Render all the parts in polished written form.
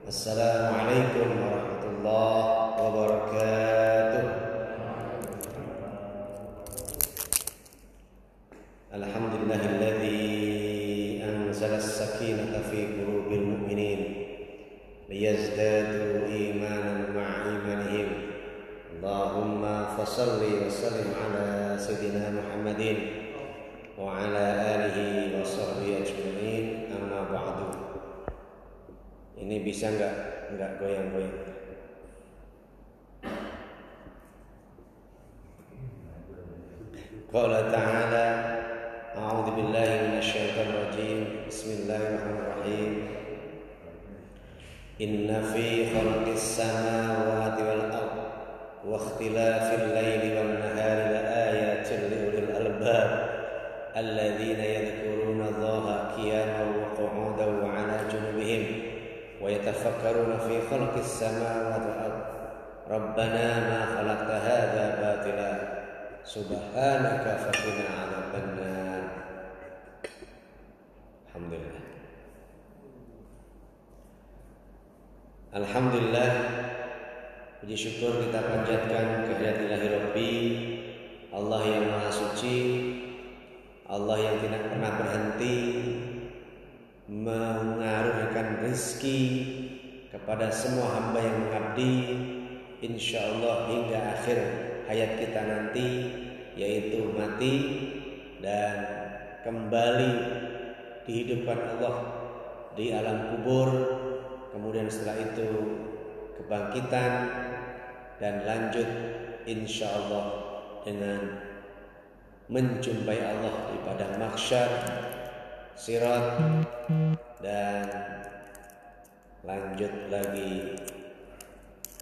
Assalamualaikum warahmatullahi wabarakatuh. Alhamdulillahilladzi anzala as-sakinata fi qulubil mu'minin liyazdadu imanan ma'a imanihim. Allahumma fassalli wa sallim ala sayyidina Muhammadin wa ala alihi wa sahbihi ajma'in. Amma ba'du. Ini bisa enggak goyang-goyang? Qala ta'ala a'udzu billahi minasyaitonir rajim. Bismillahirrahmanirrahim. Inna fi khalqis samawati wal ardi wa ikhtilafil laili wan nahari laayatin liulil albab alladzina yadhkuruna Allaha qiyaman wa qu'udan wa 'ala junubihim ويتفكرون في خلق السماوات والأرض ربنا ما خلقت هذا باطلا سبحانك فقنا عذاب النار. Alhamdulillah. Alhamdulillah, puji syukur kita panjatkan kehadirat Ilahi Rabbi, Allah yang Maha Suci, Allah yang tidak pernah berhenti mengaruniakan rezeki kepada semua hamba yang mengabdi, insyaallah hingga akhir hayat kita nanti, yaitu mati dan kembali dihidupkan Allah di alam kubur, kemudian setelah itu kebangkitan dan lanjut insyaallah dengan menjumpai Allah di padang mahsyar, sirat, dan lanjut lagi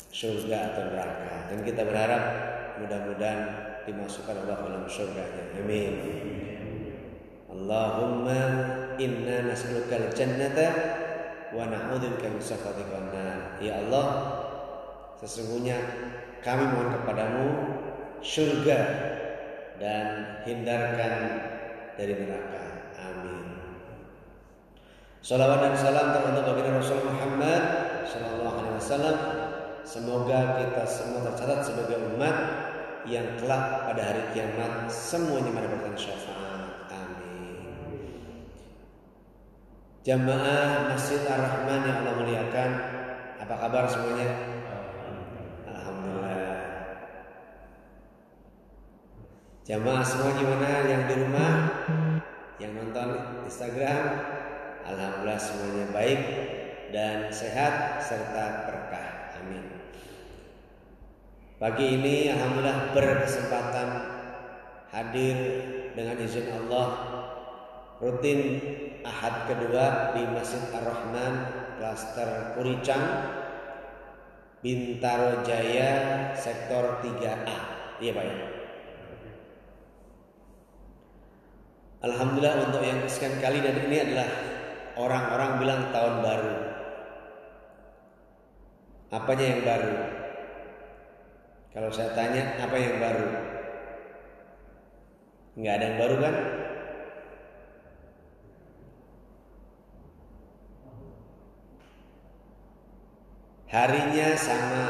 surga atau neraka. Dan kita berharap mudah-mudahan dimasukkan Allah dalam surganya. Amin. Allahumma inna nas'alukal jannata wa na'udzubika min sakhatikal nar. Ya Allah, sesungguhnya kami mohon kepadamu surga dan hindarkan dari neraka. Amin. Salawat dan salam teruntuk bagi Rasul Muhammad sallallahu alaihi wasallam. Semoga kita semua tercatat sebagai umat yang kelak pada hari kiamat semuanya mendapatkan syafaat. Amin. Jamaah Masjid Ar-Rahman yang Allah muliakan, apa kabar semuanya? Alhamdulillah. Jamaah semua gimana yang di rumah, yang nonton Instagram? Alhamdulillah semuanya baik dan sehat serta berkah. Amin. Pagi ini alhamdulillah berkesempatan hadir dengan izin Allah rutin Ahad kedua di Masjid Ar-Rahman Klaster Kuricang, Bintaro Jaya, Sektor 3A. Iya Pak ya? Alhamdulillah untuk yang kesekian kali, dan ini adalah orang-orang bilang tahun baru. Apanya yang baru? Kalau saya tanya apa yang baru? Nggak ada yang baru kan? Harinya sama.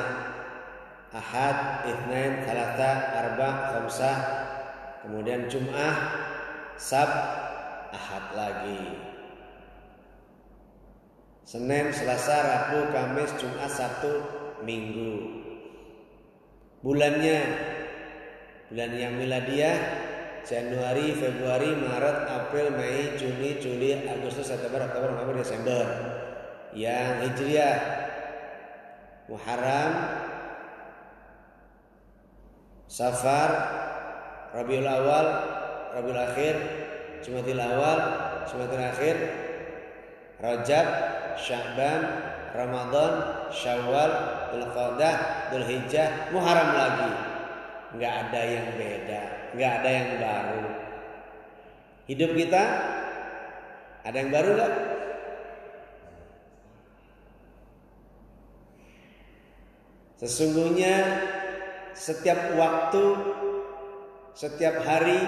Ahad, Itsnain, Tsalatsa, Arba, Khamsah, kemudian Jum'ah, Sabt, Ahad lagi. Senin, Selasa, Rabu, Kamis, Jumat, Sabtu, Minggu. Bulannya bulan yang miladiah Januari, Februari, Maret, April, Mei, Juni, Juli, Agustus, September, Oktober, November, Desember. Yang Hijriah Muharram, Safar, Rabiul Awal, Rabiul Akhir, Jumadil Awal, Jumadil Akhir, Rajab, Sya'ban, Ramadan, Syawal, Dzulqa'dah, Dzulhijjah, Muharram lagi. Enggak ada yang beda, enggak ada yang baru. Hidup kita ada yang baru enggak? Sesungguhnya setiap waktu, setiap hari,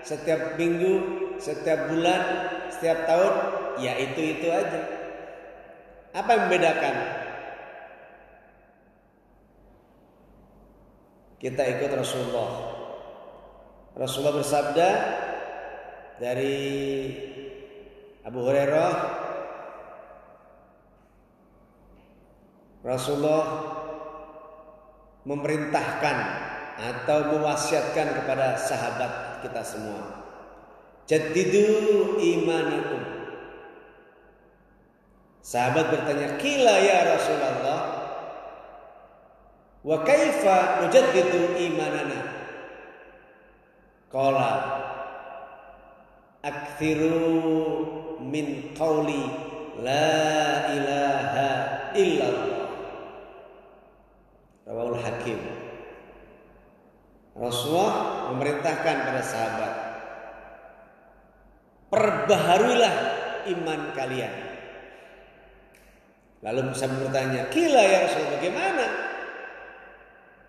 setiap minggu, setiap bulan, setiap tahun, ya itu aja. Apa yang membedakan? kita ikut Rasulullah. Rasulullah bersabda dari Abu Hurairah, Rasulullah memerintahkan atau mewasiatkan kepada sahabat kita semua, jaddidu imanakum. Sahabat bertanya, "Qila ya Rasulullah, wa kaifa nujaddidu imanana?" Qala, "Aktsiru min qawli la ilaha illallah." Rawahul Hakim. Rasulullah memerintahkan pada sahabat, perbaharuilah iman kalian. Lalu sahabat bertanya, "Qila ya Rasulullah, bagaimana?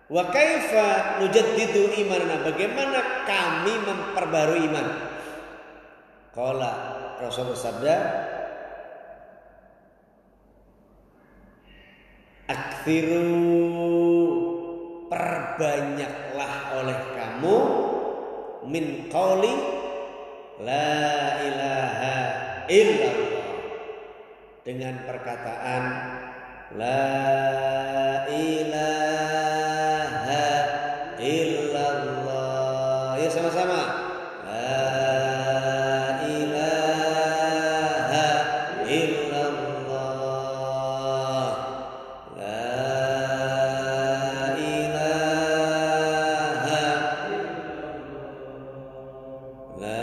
Wa kaifa nujaddidu imanana? Bagaimana kami memperbarui iman?" Qala, Rasul bersabda, "Aktsiru, perbanyaklah oleh kamu min qauli la ilaha illallah, dengan perkataan la ilaha illallah. Ya sama-sama. La ilaha illallah. La ilaha la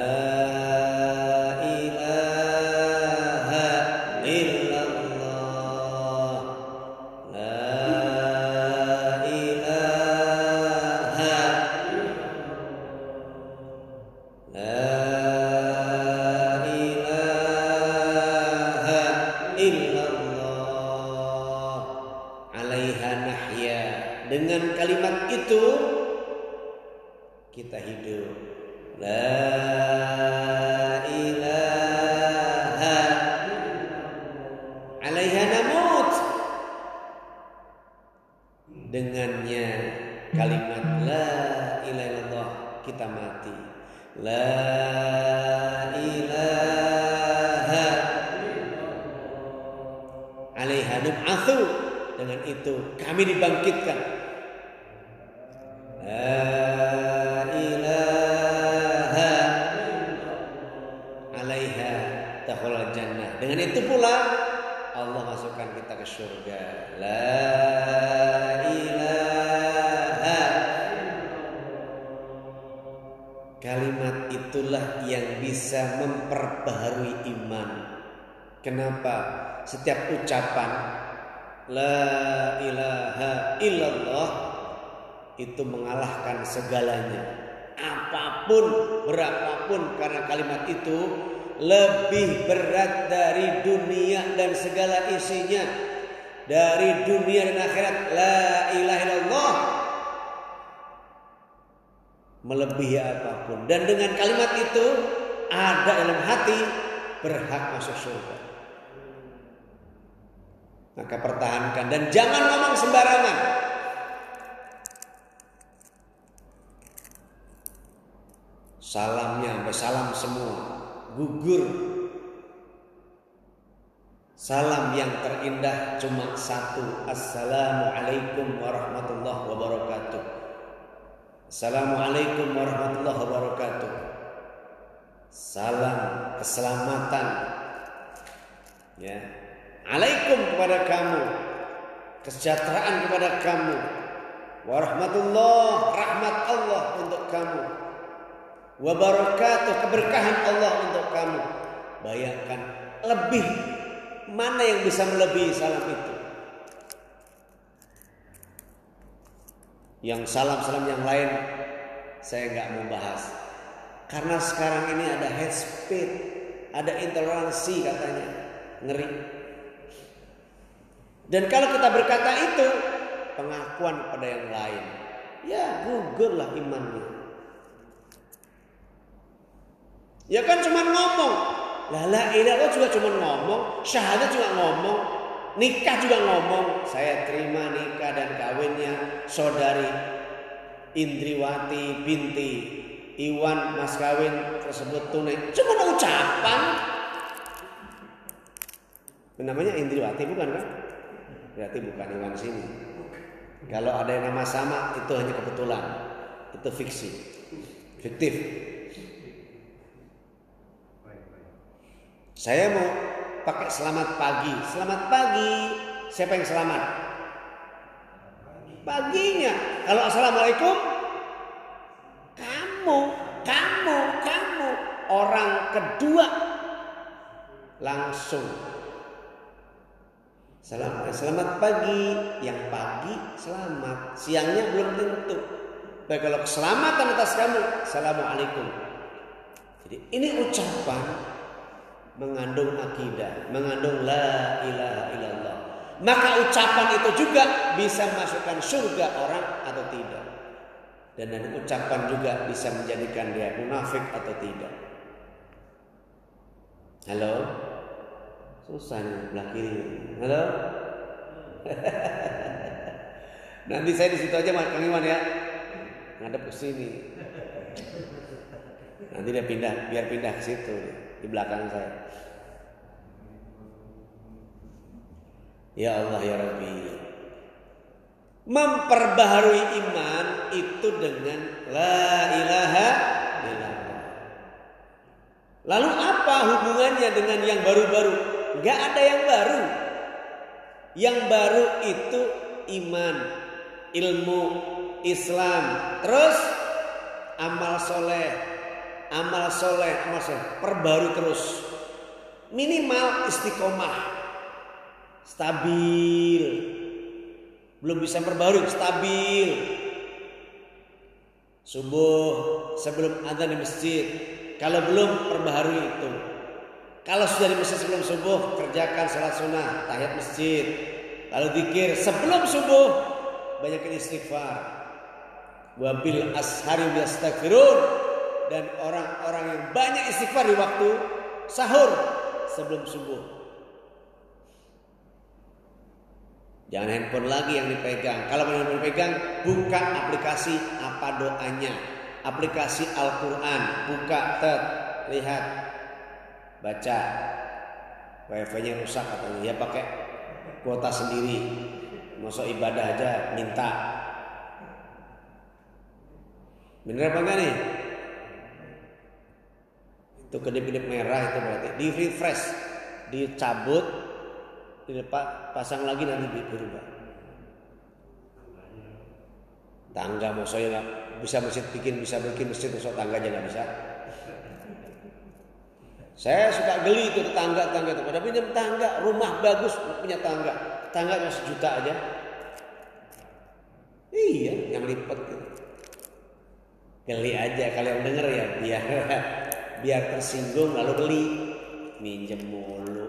ilaha illallah. La ilaha la ilaha illallah. Alaiha nahya. Dengan kalimat itu kita hidup. La ilaha alaiha namut. Dengannya kalimat la ilaha illallah kita mati. La ilaha alaiha nub'atsu. Dengan itu kami dibangkitkan. La ilaha alaiha dakhulul jannah. Dengan itu pula Allah masukkan kita ke surga. La ilaha. Kalimat itulah yang bisa memperbaharui iman. Kenapa? Setiap ucapan la ilaha illallah itu mengalahkan segalanya. Apapun, berapapun, karena kalimat itu lebih berat dari dunia dan segala isinya. Dari dunia dan akhirat, la ilaha illallah melebihi apapun. Dan dengan kalimat itu ada dalam hati, berhak masuk surga. Maka pertahankan dan jangan ngomong sembarangan. Salamnya sampai salam semua, gugur. Salam yang terindah cuma satu. Assalamualaikum warahmatullahi wabarakatuh. Assalamualaikum warahmatullahi wabarakatuh. Salam keselamatan. Ya. Alaikum kepada kamu, kesejahteraan kepada kamu, warahmatullah, rahmat Allah untuk kamu, wabarakatuh, keberkahan Allah untuk kamu. Bayangkan, lebih mana yang bisa melebihi salam itu? Yang salam-salam yang lain saya nggak mau bahas, karena sekarang ini ada hate speech, ada intoleransi katanya, ngeri. Dan kalau kita berkata itu, pengakuan pada yang lain, ya gugurlah imannya. Ya kan cuma ngomong, la ilaha juga cuma ngomong, syahadat juga ngomong, nikah juga ngomong, saya terima nikah dan kawinnya saudari Indriwati binti Iwan mas kawin tersebut tunai. Cuma ucapan. Namanya Indriwati bukan kan? Berarti bukan Iwan sini. Kalau ada yang nama sama itu hanya kebetulan. Itu fiksi. Fiktif. Saya mau pakai selamat pagi. Selamat pagi. Siapa yang selamat? Paginya. Kalau assalamualaikum, kamu. Orang kedua langsung selamat pagi. Yang pagi selamat, siangnya belum tentu. Baik, kalau keselamatan atas kamu, assalamualaikum. Jadi ini ucapan mengandung akidah, mengandung la ilaha illallah. Maka ucapan itu juga bisa masukkan surga orang atau tidak. Dan ucapan juga bisa menjadikan dia munafik atau tidak. Halo? Susah nih belah kiri. Halo? Nanti saya di situ aja Kang Iwan ya. Ngadep ke sini. Nanti dia biar pindah ke situ di belakang saya. Ya Allah ya Rabbi. Memperbaharui iman itu dengan la ilaha illallah. Lalu apa hubungannya dengan yang baru-baru? Gak ada yang baru. Yang baru itu iman, ilmu, Islam, terus amal soleh, perbarui terus. Minimal istiqomah, stabil. Belum bisa perbarui, stabil. Subuh sebelum adzan di masjid. Kalau belum, perbaharui itu. Kalau sudah di masjid sebelum subuh, kerjakan salat sunnah, tahiyat masjid. Lalu zikir sebelum subuh, banyakin istighfar. Wa bil ashari yastaghfirun. Dan orang-orang yang banyak istighfar di waktu sahur sebelum subuh. Jangan handphone lagi yang dipegang. Kalau handphone dipegang, buka aplikasi apa doanya. Aplikasi Al-Quran. Buka, lihat, baca. Wifi-nya rusak katanya. Ya pakai kuota sendiri. Masuk ibadah aja minta. Bener apa enggak nih? Itu kedip-kedip merah itu berarti di refresh, dicabut, pasang lagi nanti berubah. Tangga mau saya nggak bisa bikin masjid masuk tangga aja nggak bisa. Saya suka geli itu tangga itu. Pada pinjam tangga, rumah bagus punya tangga cuma 1 juta aja. Iya, yang lipat gitu. Geli aja kalau yang denger ya biar tersinggung lalu beli, minjem mulu.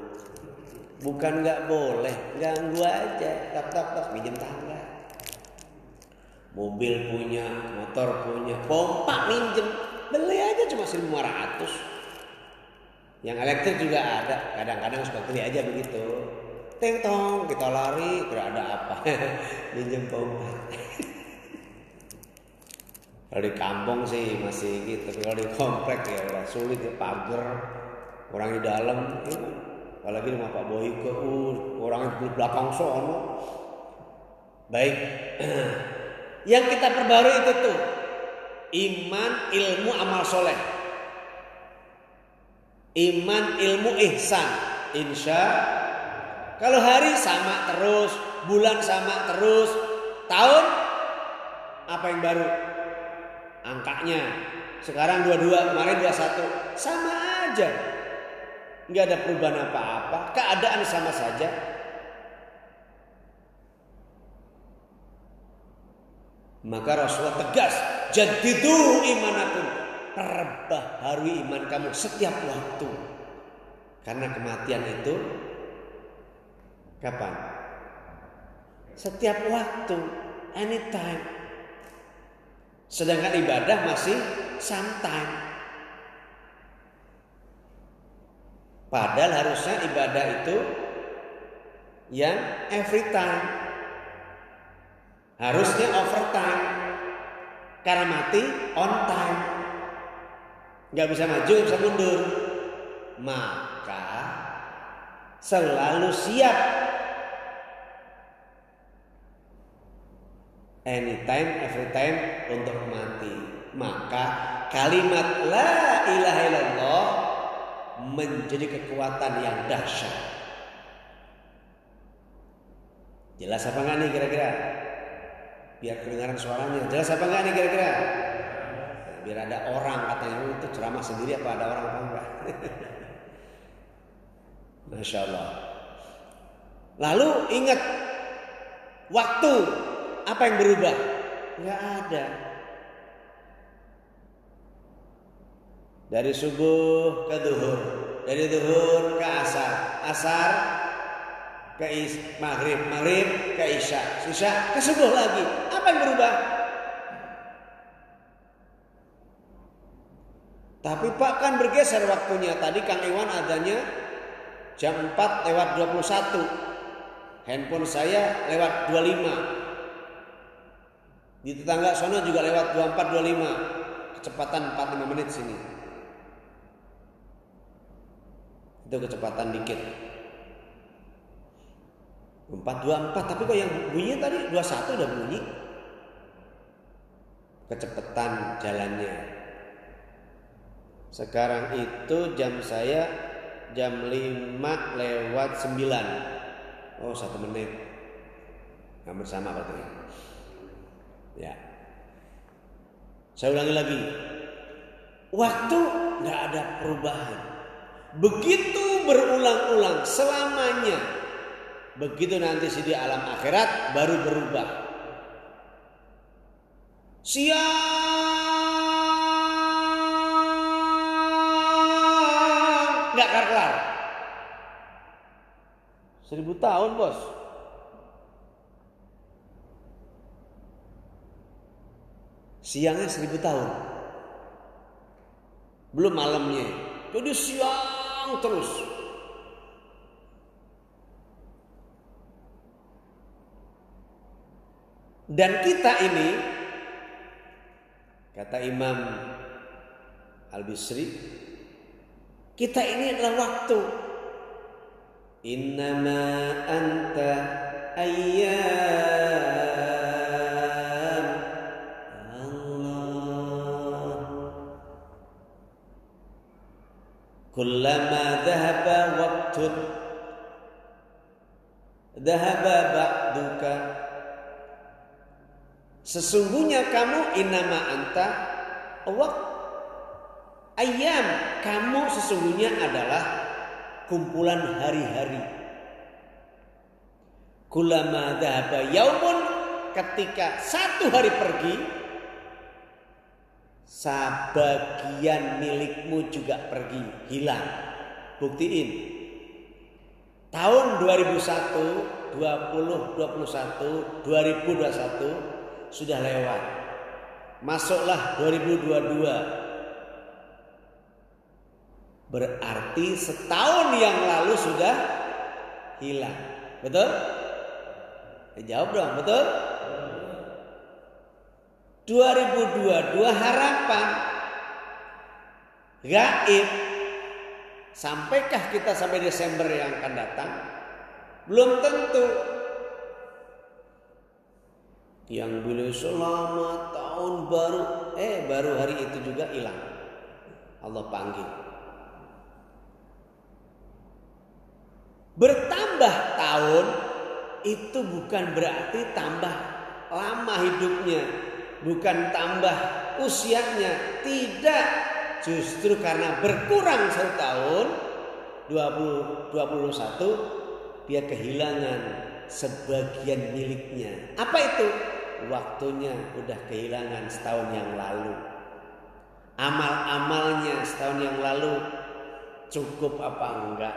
Bukan nggak boleh, ganggu aja, tak minjem tangga. Mobil punya, motor punya, pompa minjem, beli aja cuma 1.500. Yang elektrik juga ada, kadang-kadang suka beli aja begitu. Teng-tong, kita lari, tidak ada apa, minjem pompa. Kalau di kampung sih masih gitu, kalau di komplek ya udah sulit ya, pagar, orang di dalam, ya. Apalagi rumah Pak Boyke, orang di belakang sono. Baik, yang kita perbarui itu tuh iman, ilmu, amal soleh. Iman, ilmu, ihsan. Insya. Kalau hari sama terus, bulan sama terus, tahun apa yang baru? Angkanya sekarang 22, kemarin 21, sama aja, nggak ada perubahan apa-apa, keadaan sama saja. Maka Rasulullah tegas, jaddidu imanakum, perbaharui iman kamu setiap waktu, karena kematian itu kapan? Setiap waktu, anytime. Sedangkan ibadah masih sometime. Padahal harusnya ibadah itu yang every time. Harusnya overtime. Karena mati on time. Nggak bisa maju, nggak bisa mundur. Maka selalu siap. Anytime, every time untuk mati. Maka kalimat la ilaha illallah menjadi kekuatan yang dahsyat. Jelas apa enggak nih kira-kira? Biar kedengaran suaranya. Jelas apa enggak nih kira-kira? Biar ada orang katanya itu ceramah sendiri apa ada orang apa enggak? Masya Allah. Lalu ingat waktu apa yang berubah? Enggak ada. Dari subuh ke zuhur, dari zuhur ke asar, asar ke maghrib, maghrib ke isya, isya ke subuh lagi. Apa yang berubah? Tapi Pak kan bergeser waktunya. Tadi Kang Iwan adanya jam 4 lewat 21. Handphone saya lewat 25. Di tetangga sono juga lewat 24 25. Kecepatan 45 menit sini. Itu kecepatan dikit. 424, tapi kok yang bunyi tadi 21 udah bunyi. Kecepatan jalannya. Sekarang itu jam saya jam 5 lewat 9. Oh 1 menit. Hampir sama berarti. Ya. Saya ulangi lagi. Waktu gak ada perubahan. Begitu berulang-ulang selamanya. Begitu nanti di alam akhirat baru berubah. Siang nggak kelar. 1000 tahun bos. Siangnya 1000 tahun. Belum malamnya. Jadi siang terus. Dan kita ini, kata Imam Al-Bisri, kita ini adalah waktu. Innama anta ayyam Allah. Kullama dhahaba waqtun dhahaba ba'duka. Sesungguhnya kamu innama anta ayyam, kamu sesungguhnya adalah kumpulan hari-hari. Kullama dhahaba yaumun, ketika satu hari pergi, sebagian milikmu juga pergi, hilang. Buktiin. Tahun 2001, 2021, 2021 sudah lewat. Masuklah 2022. Berarti setahun yang lalu sudah hilang. Betul? Jawab dong, betul? 2022 harapan gaib. Sampaikah kita sampai Desember yang akan datang? Belum tentu. Yang beliau selamat tahun baru, baru hari itu juga hilang. Allah panggil. Bertambah tahun itu bukan berarti tambah lama hidupnya, bukan tambah usianya, tidak. Justru karena berkurang 1 tahun 2021 dia kehilangan sebagian miliknya. Apa itu? Waktunya udah kehilangan setahun yang lalu. Amal-amalnya setahun yang lalu cukup apa enggak?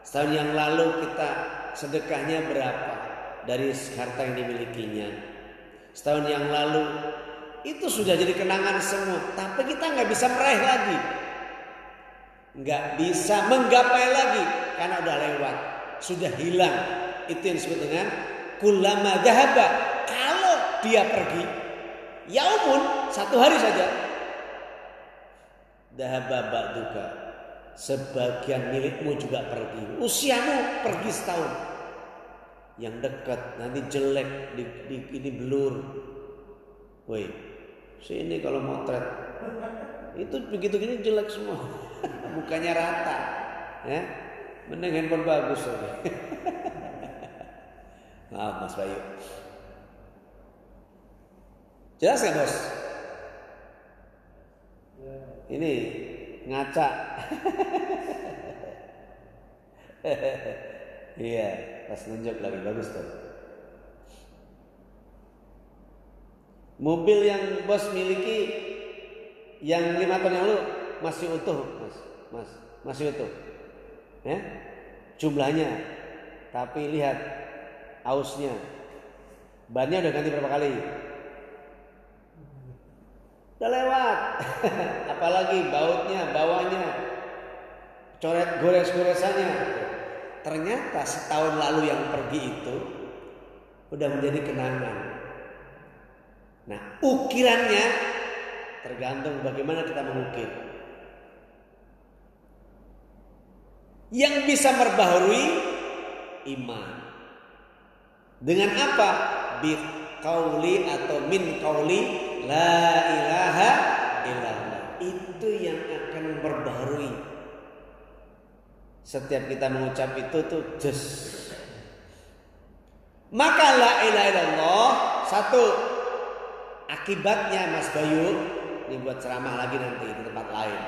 Setahun yang lalu kita sedekahnya berapa dari harta yang dimilikinya? Setahun yang lalu itu sudah jadi kenangan semua. Tapi kita nggak bisa meraih lagi, nggak bisa menggapai lagi karena udah lewat, sudah hilang. Itu yang disebut dengan kullama dhahaba. Kalau dia pergi, Yaumun, 1 hari saja. Dhahaba ba'duka, sebagian milikmu juga pergi. Usiamu pergi setahun. Yang dekat nanti jelek, ini blur. Woi, sini kalau motret itu begitu gini jelek semua. Mukanya rata, ya. Mending handphone bagus aja. Maaf Mas Bayu. Jelas gak bos? Ini ngaca. Iya, pas nunjuk lagi bagus tuh. Mobil yang bos miliki yang 5 tahun yang lalu masih utuh, mas, masih utuh, ya? Jumlahnya, tapi lihat ausnya, bannya udah ganti berapa kali? Udah lewat. Apalagi bautnya, bawahnya, coret gores-goresannya. Ternyata setahun lalu yang pergi itu udah menjadi kenangan. Nah, ukirannya tergantung bagaimana kita mengukir. Yang bisa memperbaharui iman. Dengan apa? Bi qauli atau min qauli la ilaha illallah. Itu yang akan memperbaharui. Setiap kita mengucap itu tuh just. Maka la ilaha illallah, 1 akibatnya Mas Bayu, ini buat ceramah lagi nanti di tempat lain.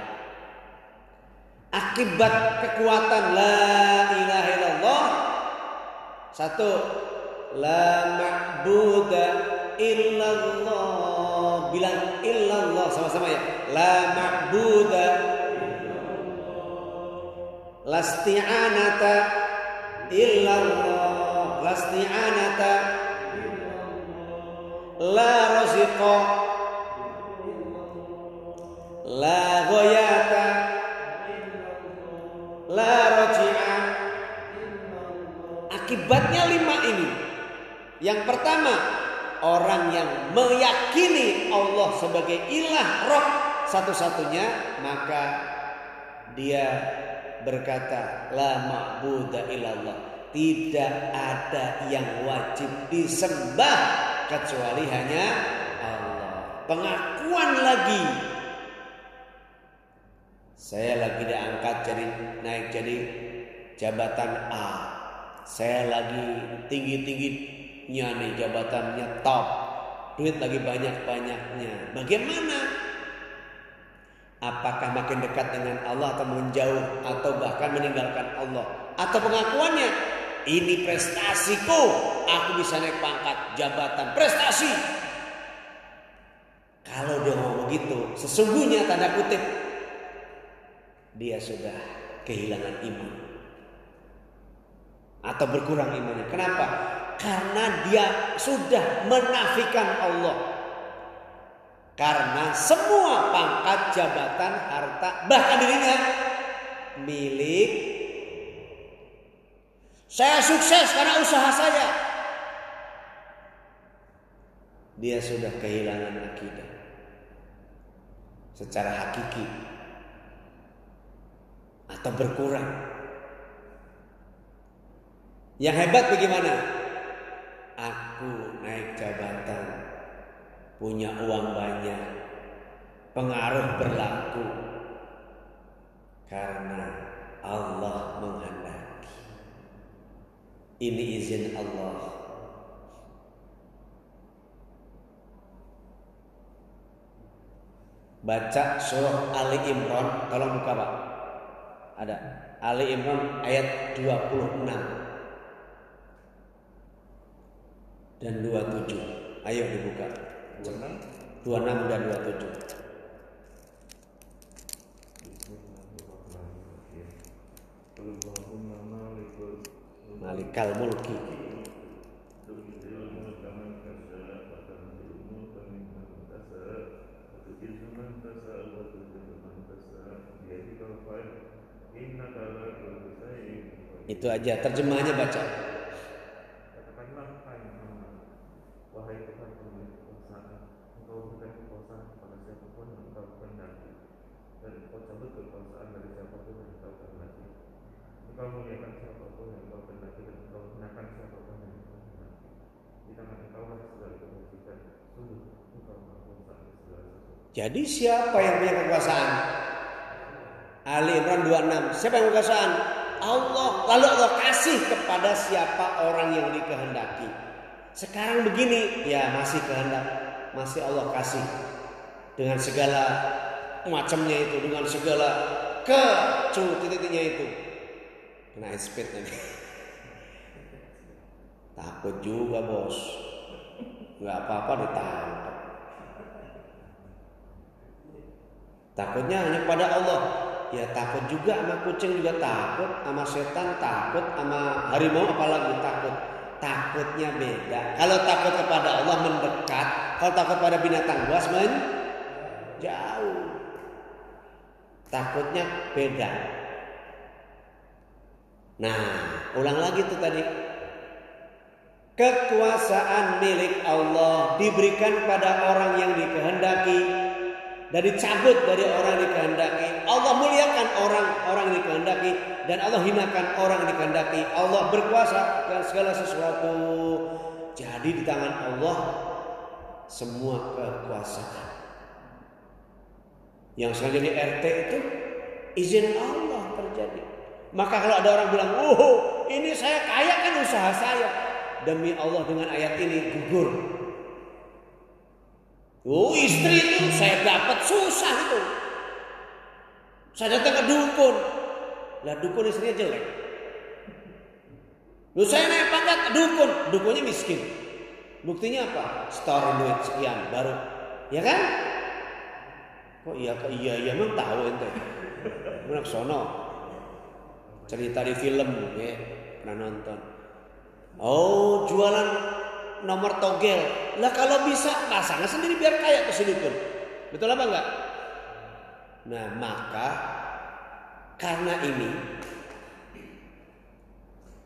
Akibat kekuatan la ilaha illallah, 1, la ma'buda illallah. Bilang illallah sama-sama ya. La ma'buda, lasti'anata illallah, lasti'anata, la raziqa, la ghayata, la raji'a. Akibatnya 5 ini. Yang pertama, orang yang meyakini Allah sebagai ilah Rabb satu-satunya, maka dia berkata la ma'buda illallah, tidak ada yang wajib disembah kecuali hanya Allah. Pengakuan lagi, saya lagi diangkat naik jadi jabatan A, saya lagi tinggi-tingginya nih, jabatannya top, duit lagi banyak-banyaknya. Bagaimana? Apakah makin dekat dengan Allah atau menjauh atau bahkan meninggalkan Allah? Atau pengakuannya, ini prestasiku, aku bisa naik pangkat, jabatan, prestasi. Kalau dia ngomong begitu, sesungguhnya tanda kutip dia sudah kehilangan iman atau berkurang imannya. Kenapa? Karena dia sudah menafikan Allah. Karena semua pangkat, jabatan, harta, bahkan dirinya milik. Saya sukses karena usaha saya. Dia sudah kehilangan akidah secara hakiki atau berkurang. Yang hebat bagaimana? Aku naik jabatan, punya uang banyak, pengaruh berlaku karena Allah menghendaki. Ini izin Allah. Baca surah Ali Imran, tolong buka Pak. Ada Ali Imran ayat 26 dan 27. Ayo dibuka. 26 dan 27. Malikal mulki. Itu aja terjemahnya baca. Katakanlah wahai Tuhan pemilik kekuasaan, Engkau siapapun yang engkau kehendaki, dan engkau cabut kekuasaan dari siapapun yang engkau kehendaki. Engkau muliakan siapapun yang engkau kehendaki, dan engkau hinakan siapapun yang engkau kehendaki. Di tangan engkau lah segala kebajikan. Sungguh engkau maha kuasa atas segala sesuatu. Jadi siapa yang punya kekuasaan? Ali Imran 26. Siapa yang punya kekuasaan? Allah. Lalu Allah kasih kepada siapa orang yang dikehendaki. Sekarang begini, ya masih kehendak, masih Allah kasih dengan segala macamnya itu, dengan segala titik-titiknya itu. Kena speed nanti. Takut juga bos, nggak apa-apa ditangkap. Takutnya hanya pada Allah. Ya takut juga sama kucing juga takut, sama setan takut, sama harimau apalagi takut. Takutnya beda. Kalau takut kepada Allah mendekat, kalau takut pada binatang buas menjauh. Takutnya beda. Nah, ulang lagi tuh tadi. Kekuasaan milik Allah diberikan pada orang yang dikehendaki dan dicabut dari orang yang dikehendaki. Allah muliakan orang-orang yang dikehendaki dan Allah hinakan orang yang dikehendaki. Allah berkuasa akan segala sesuatu. Jadi di tangan Allah semua kekuasaan. Yang sekarang jadi RT itu izin Allah terjadi. Maka kalau ada orang bilang, "Oh, ini saya kaya kan usaha saya." Demi Allah dengan ayat ini gugur. Oh, istri itu saya dapat susah itu. Saya datang ke dukun. Lah dukun istrinya jelek. Lu saya naik pangkat dukun, dukunnya miskin. Buktinya apa? Store duit sekian baru. Ya kan? Kok iya emang tahu ente. Mana sono. Cerita di film ya, pernah nonton. Oh, jualan nomor togel. Lah kalau bisa pasangnya sendiri biar kaya ke si dukun. Betul apa enggak? Nah, maka karena ini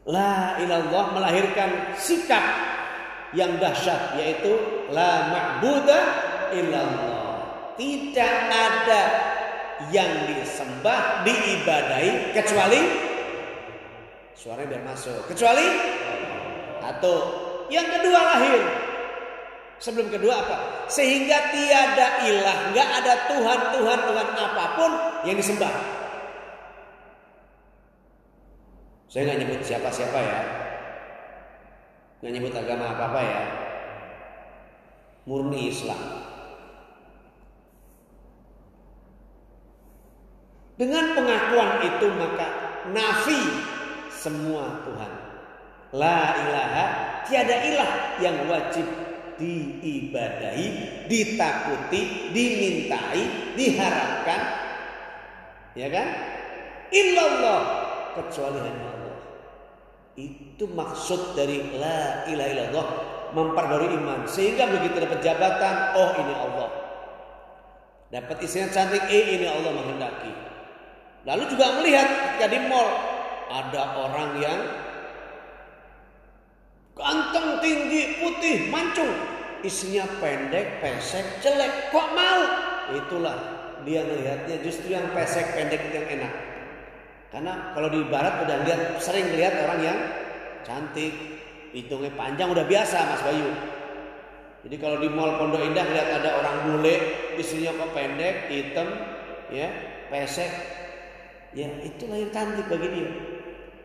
la ilallah melahirkan sikap yang dahsyat, yaitu la ma'buda illallah. Tidak ada yang disembah, diibadahi kecuali suaranya biar masuk. Kecuali atau yang kedua lahir. Sebelum kedua apa? Sehingga tiada ilah, enggak ada Tuhan apapun yang disembah. Saya enggak nyebut siapa-siapa ya. Enggak nyebut agama apa-apa ya. Murni Islam. Dengan pengakuan itu maka nafi semua Tuhan. La ilaha, tiada ilah yang wajib diibadahi, ditakuti, dimintai, diharapkan, ya kan? Illallah, kecuali hanya Allah. Itu maksud dari la ilaha illallah, memperbarui iman. Sehingga begitu dapat jabatan, oh ini Allah. Dapat istrinya cantik, ini Allah menghendaki. Lalu juga melihat ketika di mall ada orang yang ganteng, tinggi, putih, mancung, isinya pendek, pesek, jelek, kok mau? Itulah dia melihatnya justru yang pesek, pendek itu yang enak. Karena kalau di barat udah sering lihat orang yang cantik, hidungnya panjang udah biasa Mas Bayu. Jadi kalau di mall Pondok Indah lihat ada orang bule, isinya kok pendek, hitam, ya, pesek, ya itulah yang cantik bagi dia.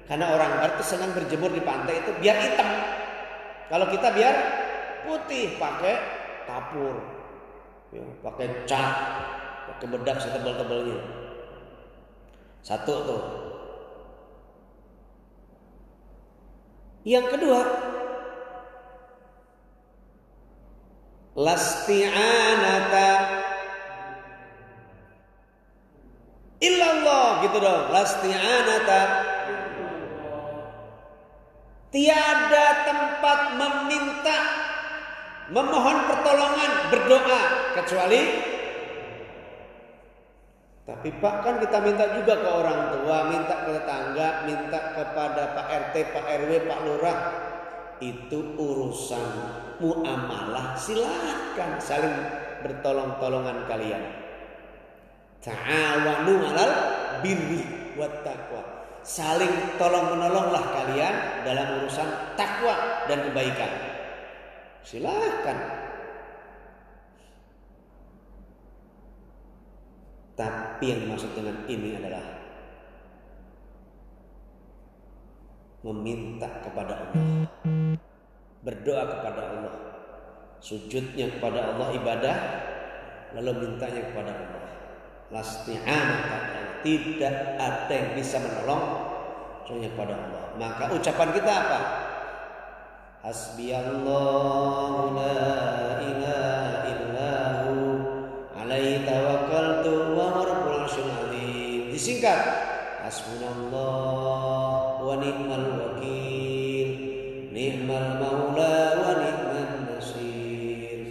Karena orang barat itu senang berjemur di pantai itu biar hitam. Kalau kita biar putih pakai kapur, ya, pakai cat, pakai bedak setebal-tebalnya. Satu tuh. Yang kedua, lasti'anata illallah gitu dong. Lasti'anata, tiada tempat meminta, memohon pertolongan, berdoa kecuali. Tapi Pak, kan kita minta juga ke orang tua, minta ke tetangga, minta kepada Pak RT, Pak RW, Pak Lurah. Itu urusan muamalah, silakan saling bertolong-tolongan kalian. Ta'awanu 'alal birri wat taqwa. Saling tolong-menolonglah kalian dalam urusan takwa dan kebaikan. Silahkan. Tapi yang dimaksud dengan ini adalah meminta kepada Allah, berdoa kepada Allah, sujudnya kepada Allah ibadah, lalu mintanya kepada Allah. Lasti'anata, tidak ada yang bisa menolong kecuali kepada Allah. Maka ucapan kita apa? Hasbiyallahu la ilaha illahu alaihi tawakkaltu wa huwa rabbul arsyil azim. Disingkat, hasbunallah wa ni'mal wakil, ni'mal maula wa ni'man nasir.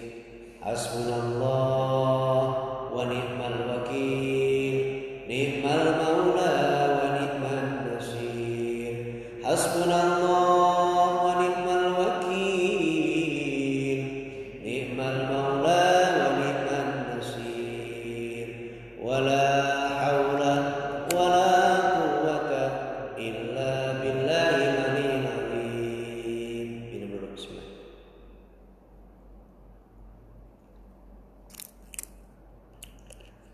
Hasbunallah wa ni'mal wakil, ni'mal maula wa ni'man nasir. Hasbunallah wa ni'mal wakil, ni'mal maula wa ni'man nasir. Wala haula wala quwwata illa billahil aliyyil azim. Ini dulu, bismillah.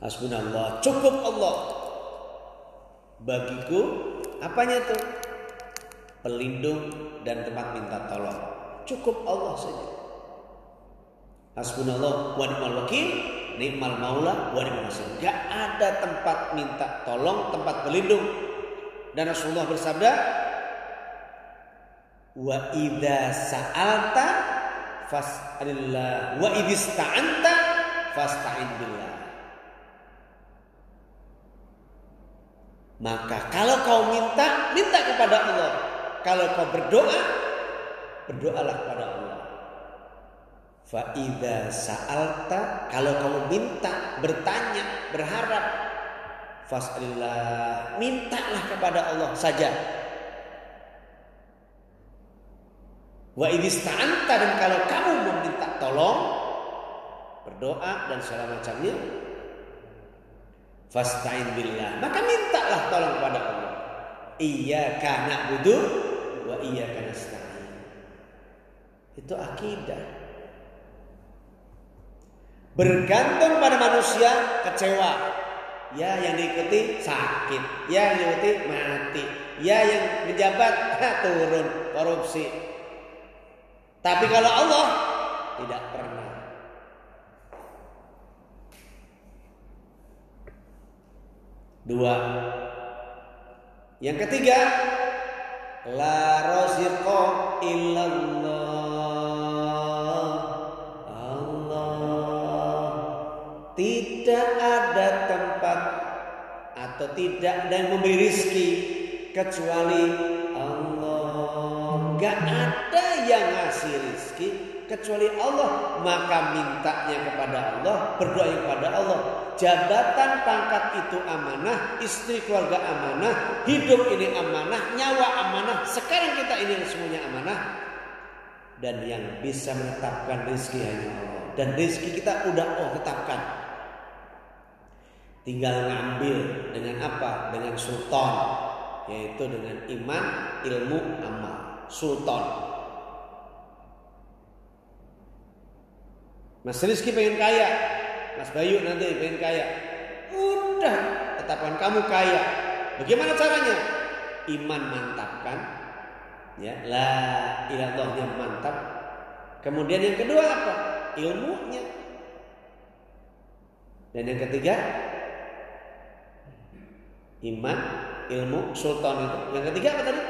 Hasbunallah, cukup Allah bagiku. Apanya tuh? Pelindung dan tempat minta tolong. Cukup Allah saja. Hasbunallah wa ni'mal wakil, ni'mal maula wa ni'man nasir. Gak ada tempat minta tolong, tempat berlindung. Dan Rasulullah bersabda, wa idza sa'alta fas'alillah wa idista'anta fasta'in billah. Maka kalau kau minta, minta kepada Allah. Kalau kau berdoa, berdoalah kepada Allah. Fa idza sa'alta, kalau kamu minta, bertanya, berharap, fas'alillah, mintalah kepada Allah saja. Wa idista'anta, dan kalau kamu meminta tolong, berdoa dan segala macamnya, fasta'in billah, maka mintalah tolong kepada Allah. Iyyaka na'budu wa iyyaka nasta'in. Itu akidah. Bergantung pada manusia, kecewa. Ya yang diikuti sakit, ya yang diikuti mati, ya yang menjabat turun, korupsi. Tapi kalau Allah tidak pernah. Dua. Yang ketiga, la raziqa illallah. Allah. Tidak ada tempat atau tidak ada yang memberi rezeki kecuali Allah. Gak ada yang ngasih rezeki kecuali Allah. Maka mintanya kepada Allah, berdoa kepada Allah. Jabatan pangkat itu amanah, istri keluarga amanah, hidup ini amanah, nyawa amanah. Sekarang kita ini semuanya amanah. Dan yang bisa menetapkan rezeki hanya Allah. Dan rezeki kita udah Allah tetapkan. Tinggal ngambil dengan apa? Dengan sultan, yaitu dengan iman, ilmu, amal. Sultan. Mas Rizky pengen kaya, Mas Bayu nanti pengen kaya. Udah, tetapkan kamu kaya. Bagaimana caranya? Iman mantapkan, ya, la ilallahnya mantap. Kemudian yang kedua apa? Ilmunya. Dan yang ketiga, iman, ilmu, sultan itu. Yang ketiga apa tadi?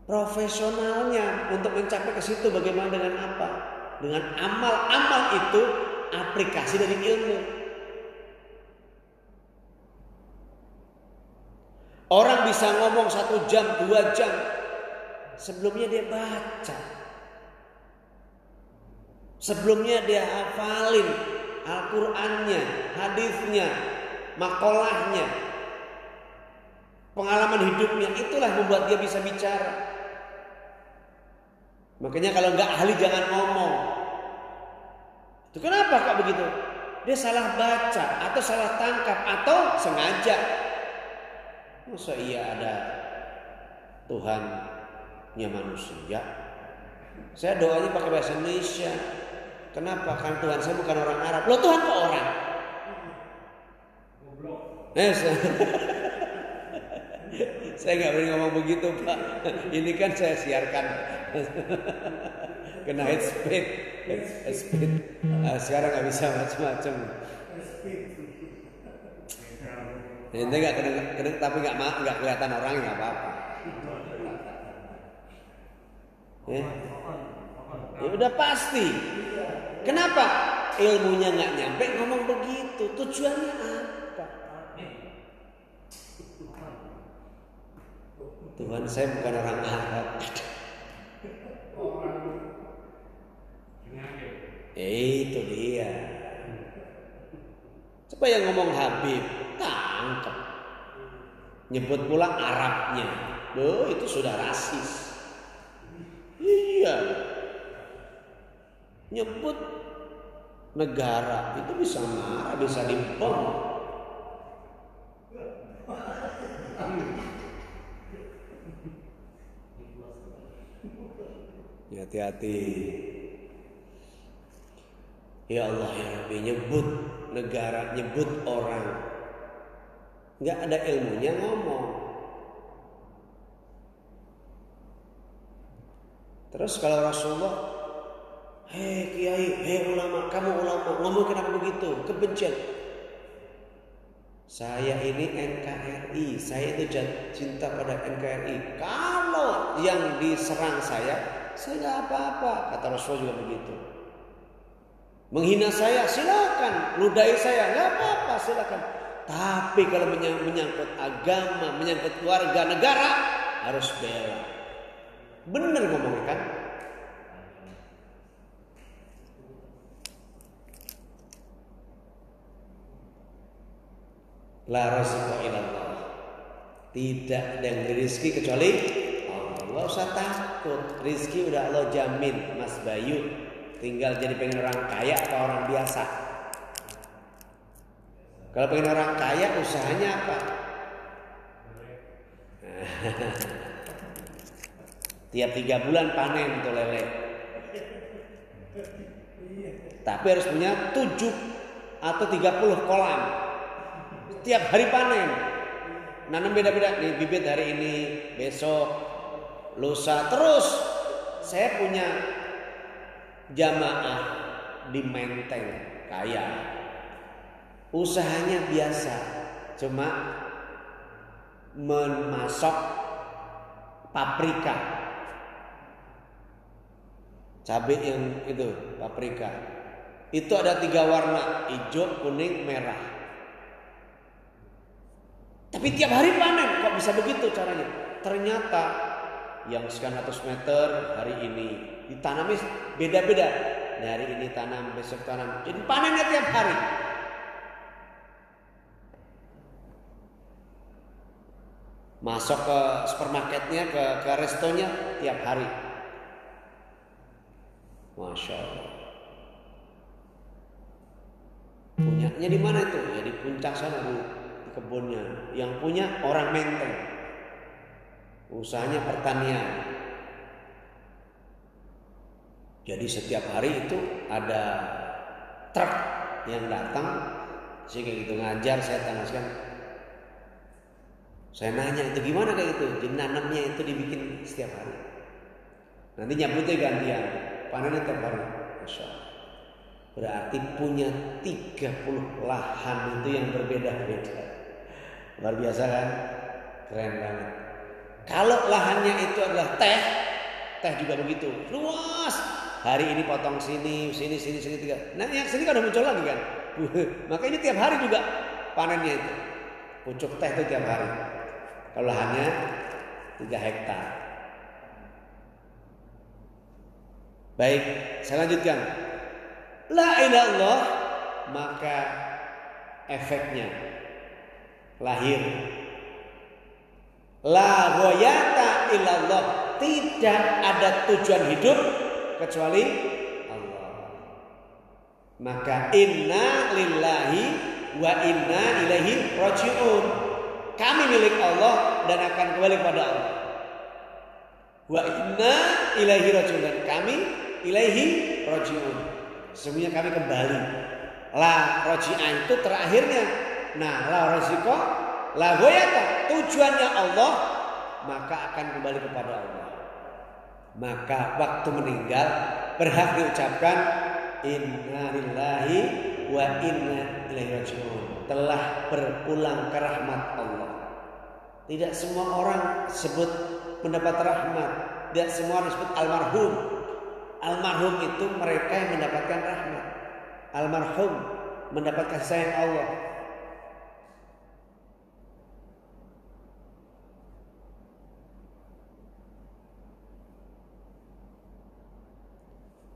Profesionalnya untuk mencapai ke situ. Bagaimana dengan apa? Dengan amal. Amal itu aplikasi dari ilmu. Orang bisa ngomong 1 jam, 2 jam, sebelumnya dia baca, sebelumnya dia hafalin Al-Qur'annya, hadisnya, makolahnya, pengalaman hidupnya. Itulah membuat dia bisa bicara. Makanya kalau nggak ahli jangan ngomong. Itu kenapa kok begitu? Dia salah baca atau salah tangkap atau sengaja. Masa iya ada Tuhannya manusia? Saya doanya pakai bahasa Indonesia. Kenapa? Karena Tuhan saya bukan orang Arab. Loh, Tuhan kok orang? Saya nggak berani ngomong begitu, Pak. Ini kan saya siarkan. Kena head speed. Sekarang nggak bisa macam-macam. Ini nggak kena, tapi nggak kelihatan orang, nggak apa-apa. Ya udah pasti. Kenapa? Ilmunya nggak nyampe ngomong begitu. Tujuannya apa? Tuhan saya bukan orang Arab. Itu dia. Coba yang ngomong Habib, tangkap. Nyebut pula Arabnya. Loh, itu sudah rasis. Iya. Nyebut negara itu bisa marah, bisa dibom. Hati-hati. Ya Allah ya Rabbi, nyebut negara, nyebut orang, nggak ada ilmunya ngomong. Terus kalau Rasulullah, hei kiai, hei ulama, kamu ulama, ngomong kenapa begitu? Kebencian. Saya ini NKRI, saya itu cinta pada NKRI. Kalau yang diserang saya nggak apa-apa. Kata Rasul juga begitu. Menghina saya silakan, ludahi saya nggak apa-apa, silakan. Tapi kalau menyangkut agama, menyangkut keluarga, negara, harus bela. Bener ngomongnya kan? La razqa illallah. Tidak ada yang beri rezeki kecuali Allah. Gak usah takut, rezeki udah Allah jamin, Mas Bayu. Tinggal jadi pengen orang kaya atau orang biasa. Kalau pengen orang kaya, usahanya apa? Tiap 3 bulan panen tuh lele. Tapi harus punya 7 atau 30 kolam. Tiap hari panen. Nanam beda-beda nih, bibit hari ini, besok, lusa. Terus saya punya jamaah di Menteng kaya. Usahanya biasa, cuma memasok paprika. Cabai yang itu, paprika. Itu ada 3 warna, hijau, kuning, merah. Tapi tiap hari panen, kok bisa begitu caranya? Ternyata yang sekian ratus meter hari ini ditanami beda-beda. Hari ini tanam, besok tanam. Jadi panennya tiap hari. Masuk ke supermarketnya, ke restonya tiap hari. Masya Allah. Punyanya di mana itu? Ya di puncak sana di kebunnya. Yang punya orang Menteng. Usahanya pertanian. Jadi setiap hari itu ada truk yang datang. Sehingga gitu ngajar, saya tanaskan. Saya nanya itu gimana kayak gitu. Jadi nanamnya itu dibikin setiap hari. Nanti nyabutnya gantian. Panennya tiap hari. Masya Allah. Berarti punya 30 lahan itu yang berbeda-beda. Luar biasa kan? Keren banget. Kalau lahannya itu adalah teh juga begitu. Luas. Hari ini potong sini 3. Nah yang sini kan udah muncul lagi kan. Maka ini tiap hari juga panennya itu. Pucuk teh itu tiap hari. Kalau lahannya 3 hektar. Baik, saya lanjutkan. La ilaha illallah, maka efeknya lahir. La ghayata illallah, Tidak ada tujuan hidup kecuali Allah. Maka inna lillahi wa inna ilaihi raji'un. Kami milik Allah dan akan kembali kepada Allah. Wa inna ilaihi raji'un, dan kami ilaihi raji'un. Sesungguhnya kami kembali. La raji'ah itu terakhirnya. Nah, la raziqa, la goyata, tujuannya Allah, maka akan kembali kepada Allah. Maka waktu meninggal berhak diucapkan inna lillahi wa inna ilaihi raji'un. Telah berpulang ke rahmat Allah. Tidak semua orang sebut mendapat rahmat. Tidak semua orang sebut almarhum. Almarhum itu mereka yang mendapatkan rahmat. Almarhum mendapatkan kasih sayang Allah.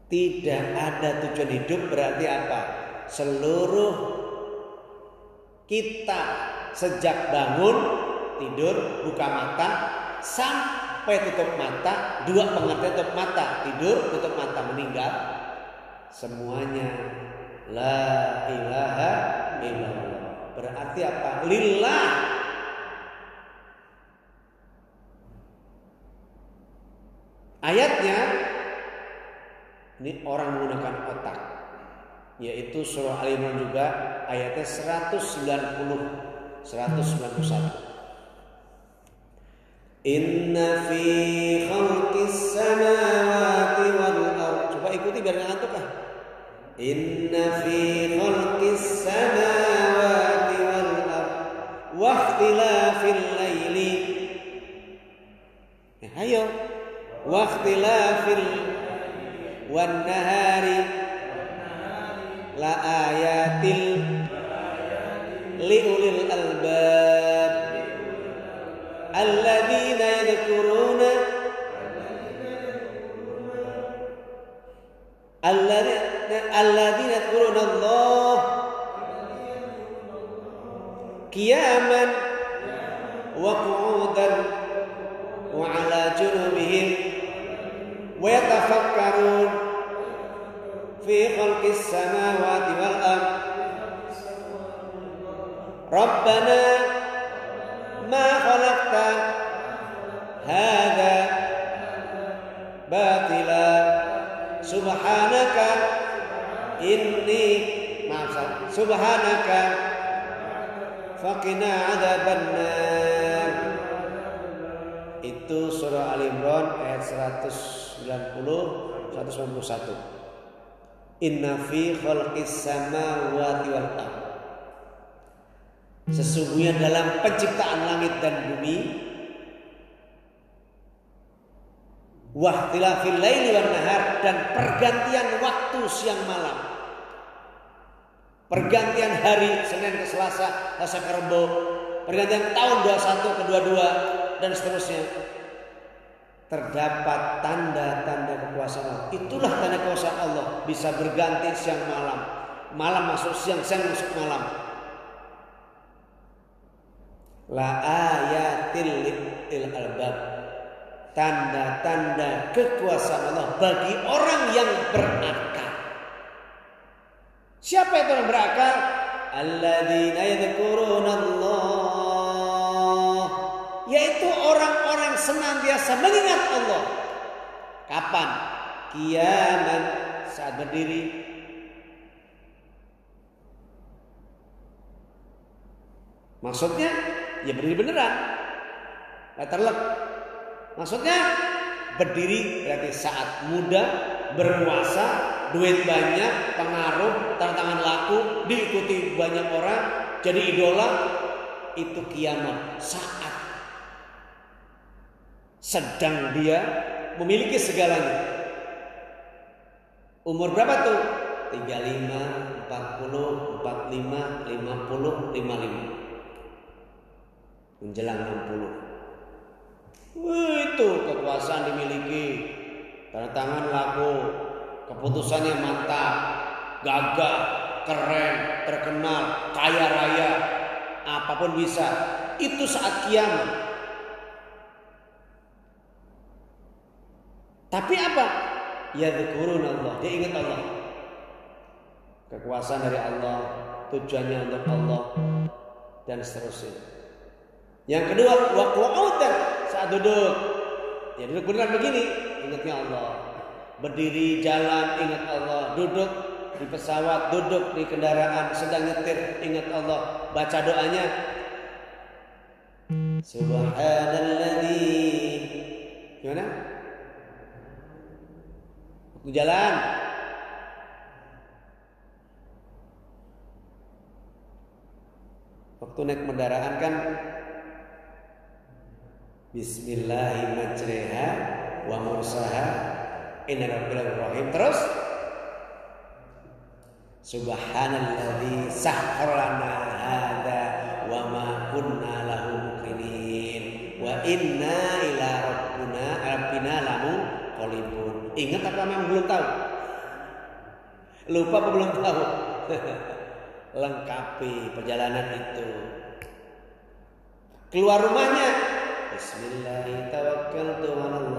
Tidak ada tujuan hidup berarti apa? Seluruh kita sejak bangun, tidur, buka mata, sampai tutup mata, dua pengertian tutup mata, tidur, tutup mata, meninggal, semuanya la ilaha illallah. Berarti apa? Lillah. Ayatnya ini orang menggunakan otak, yaitu surah Al-Imran juga ayatnya 191. Inna fi khalqis samawati wal ardh. Coba ikuti biar nggak ngantuk ah. Inna fi khalqis samawati wal ardh wa ikhtilafil laili. Ayo. Wa ikhtilafil wan nahari la ayatil liulil albab alladzina yadhkuruna Allah qiyaman wa qu'udan wa ala junubihim wa yatafakkarun fi khalqis samawati wal ardh Rabbana ma khalaqta hadza batila subhanaka subhanaka faqina adzabannar. Itu surah Al-Imran ayat 191. Inna fi khalqis samawati wal ardh. Sesungguhnya dalam penciptaan langit dan bumi, wahtilafil laili wan nahar, dan pergantian waktu siang malam, pergantian hari Senin ke Selasa, Selasa ke Rebo, pergantian tahun 21 ke 22 dan seterusnya. Terdapat tanda-tanda kekuasaan Allah. Itulah tanda kekuasaan Allah, bisa berganti siang malam, malam masuk siang, siang masuk malam. La ayatil lil albab, tanda-tanda kekuasaan Allah bagi orang yang berakal. Siapa itu yang berakal? Alladzina yadhkuruna Allah, yaitu orang-orang senantiasa mengingat Allah. Kapan? Qiyaman, saat berdiri, maksudnya ya berdiri beneran, terlek. Maksudnya berdiri berarti saat muda, berkuasa, duit banyak, pengaruh, tantangan laku, diikuti banyak orang, jadi idola. Itu kiamat, saat sedang dia memiliki segalanya. Umur berapa tuh? 35, 40, 45, 50, 55. Menjelang 60. Itu kekuasaan dimiliki, tanda tangan laku, keputusannya mantap, gagah, keren, terkenal, kaya raya, apapun bisa. Itu saat kiamat. Tapi apa? Yadhkurunallah, dia ingat Allah. Kekuasaan dari Allah, tujuannya untuk Allah, dan seterusnya. Yang kedua, wa qu'udan, saat duduk. Ya duduk beneran begini, ingatnya Allah. Berdiri, jalan, ingat Allah. Duduk di pesawat, duduk di kendaraan, sedang nyetir, ingat Allah. Baca doanya, Subhanalladzi. Gimana? Waktu jalan, waktu naik kendaraan kan Bismillahirrahmanirrahim wa mursaha inna rabbal rahim. Terus Subhanalladzi sakhkhara lana hadza wa ma kunna lahu muqrinin wa inna ila rabbina lamunqalibun. Ingat apa memang belum tahu? Lupa apa belum tahu? Lengkapi perjalanan itu. Keluar rumahnya, Bismillahirrahmanirrahim,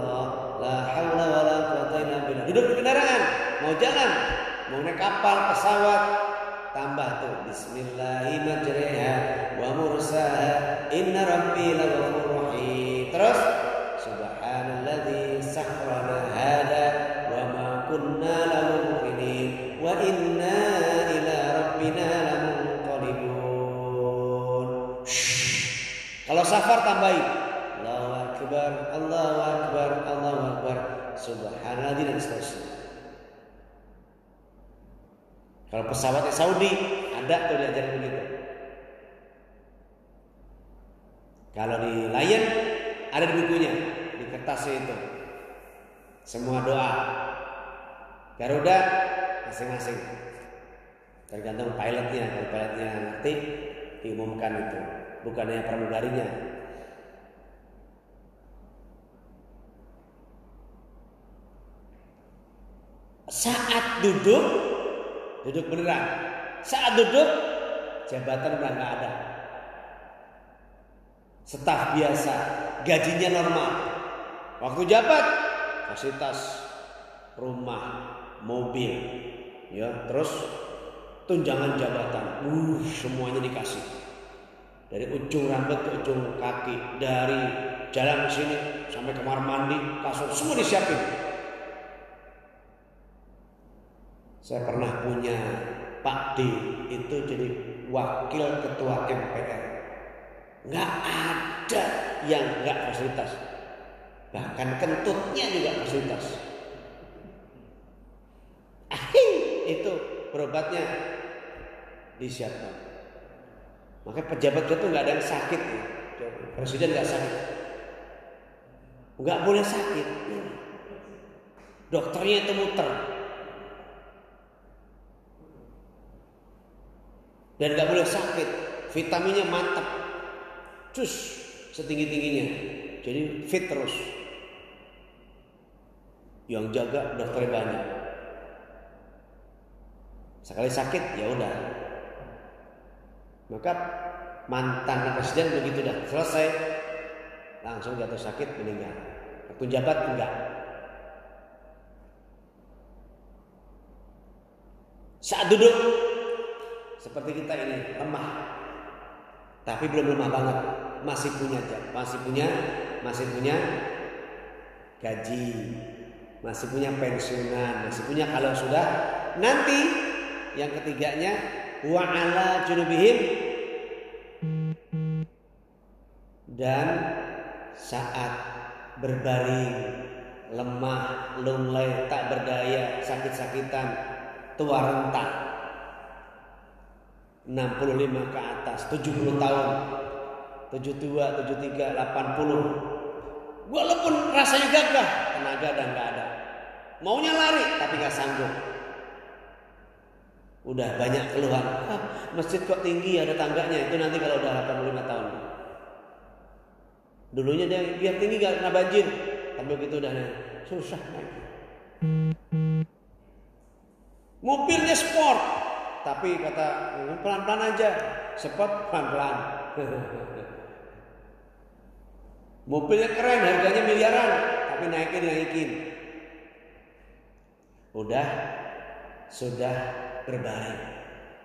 la haula wala quwwata illa billah. Duduk di kendaraan, mau jalan, mau naik kapal, pesawat, tambah tuh Bismillahirrahmanirrahim wa mursaha inna rabbi laghafurur rahim. Terus Subhanalladzi sakhkhara lana hadza wa ma kunna lahu muqrinin wa inna ila rabbina lamunqalibun. Kalau safar tambahin Allahu akbar, Allahu akbar, Allahu akbar, subhanallah dan seterusnya. Kalau pesawatnya Saudi ada tuh diajarin begitu. Kalau di Lion ada di bukunya, di kertasnya itu. Semua doa. Garuda masing-masing. Tergantung pilotnya. Kalau pilotnya ngerti diumumkan itu. Bukan hanya pramugarinya. Saat duduk beneran. Saat duduk jabatan udah nggak ada. Staf biasa, gajinya normal. Waktu jabat, fasilitas rumah, mobil, ya, terus tunjangan jabatan, semuanya dikasih. Dari ujung rambut ke ujung kaki, dari jalan ke sini sampai kamar mandi, kasur, semua disiapin. Saya pernah punya Pak D itu jadi wakil ketua MPR. Nggak ada yang nggak fasilitas. Bahkan kentutnya juga fasilitas. Itu berobatnya disiapkan. Makanya pejabat itu nggak ada yang sakit. Presiden nggak sakit. Nggak boleh sakit. Dokternya itu muter. Dan nggak boleh sakit. Vitaminnya mantap. Cus setinggi-tingginya. Jadi fit terus. Yang jaga dokternya banyak. Sekali sakit ya udah. Maka mantan presiden begitu dah selesai langsung jatuh sakit meninggal. Waktu jabat enggak. Saat duduk seperti kita ini lemah. Tapi belum lemah banget. Masih punya gaji, masih punya pensiunan, masih punya kalau sudah nanti yang ketiganya wa ala junubihim, dan saat berbaring lemah, lunglai, tak berdaya, sakit-sakitan, tua renta 65 ke atas, 70 tahun, 72, 73, 80. Walaupun rasanya gagah, tenaga dan gak ada. Maunya lari tapi gak sanggup. Udah banyak keluhan. Masjid kok tinggi ada tangganya. Itu nanti kalau udah 85 tahun. Dulunya dia biar tinggi gak kena banjir. Tapi begitu udah susah naik. Mobilnya sport. Tapi kata pelan-pelan aja. Sport pelan-pelan. Mobilnya keren, harganya miliaran. Tapi naikin. sudah berbaring,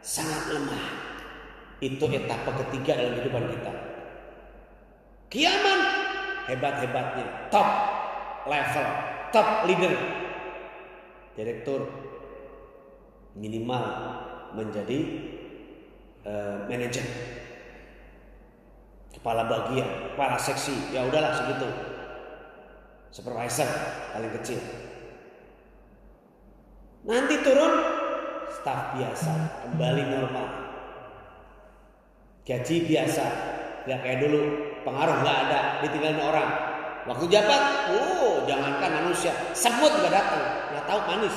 sangat lemah. Itu etapa ketiga dalam kehidupan kita. Kiamat hebat-hebatnya, top level, top leader, direktur, minimal menjadi manajer, kepala bagian, kepala seksi, ya udahlah segitu, supervisor paling kecil. Nanti turun staf biasa, kembali normal, gaji biasa, nggak kayak dulu, pengaruh nggak ada, ditinggalin orang. Waktu jabat, jangankan manusia, semut nggak datang, nggak tahu manis.